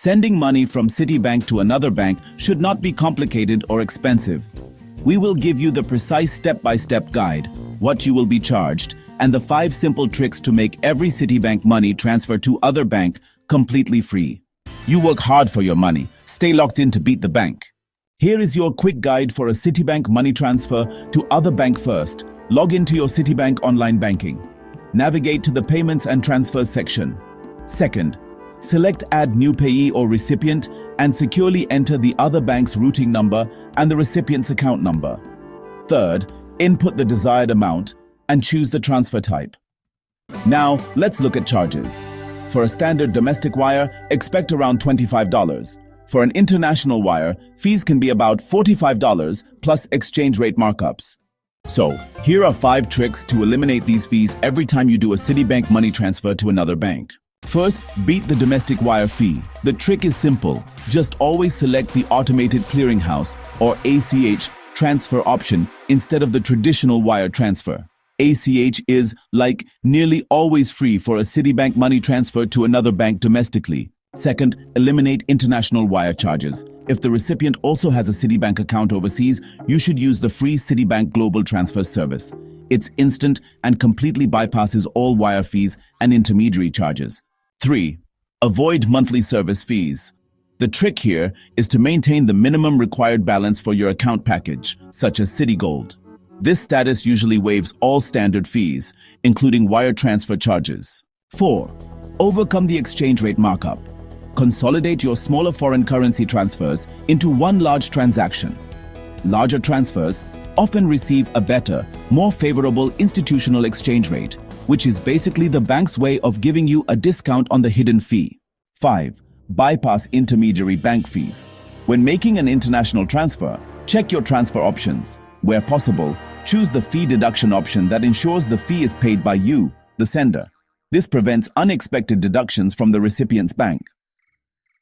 Sending money from Citibank to another bank should not be complicated or expensive. We will give you the precise step-by-step guide, what you will be charged, and the 5 simple tricks to make every Citibank money transfer to other bank completely free. You work hard for your money. Stay locked in to beat the bank. Here is your quick guide for a Citibank money transfer to other bank. First, log into your Citibank online banking. Navigate to the Payments and Transfers section. Second, select Add New Payee or Recipient and securely enter the other bank's routing number and the recipient's account number. Third, input the desired amount and choose the transfer type. Now, let's look at charges. For a standard domestic wire, expect around $25. For an international wire, fees can be about $45 plus exchange rate markups. So, here are 5 tricks to eliminate these fees every time you do a Citibank money transfer to another bank. First, beat the domestic wire fee. The trick is simple. Just always select the automated clearinghouse or ACH transfer option instead of the traditional wire transfer. ACH is, like, nearly always free for a Citibank money transfer to another bank domestically. Second, eliminate international wire charges. If the recipient also has a Citibank account overseas, you should use the free Citibank Global Transfers service. It's instant and completely bypasses all wire fees and intermediary charges. 3. Avoid monthly service fees. The trick here is to maintain the minimum required balance for your account package, such as Citigold. This status usually waives all standard fees, including wire transfer charges. 4. Overcome the exchange rate markup. Consolidate your smaller foreign currency transfers into one large transaction. Larger transfers often receive a better, more favorable institutional exchange rate, which is basically the bank's way of giving you a discount on the hidden fee. 5. Bypass intermediary bank fees. When making an international transfer, check your transfer options. Where possible, choose the fee deduction option that ensures the fee is paid by you, the sender. This prevents unexpected deductions from the recipient's bank.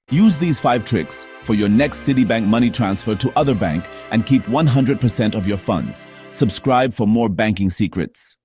Use these 5 tricks for your next Citibank money transfer to other bank and keep 100% of your funds. Subscribe for more banking secrets.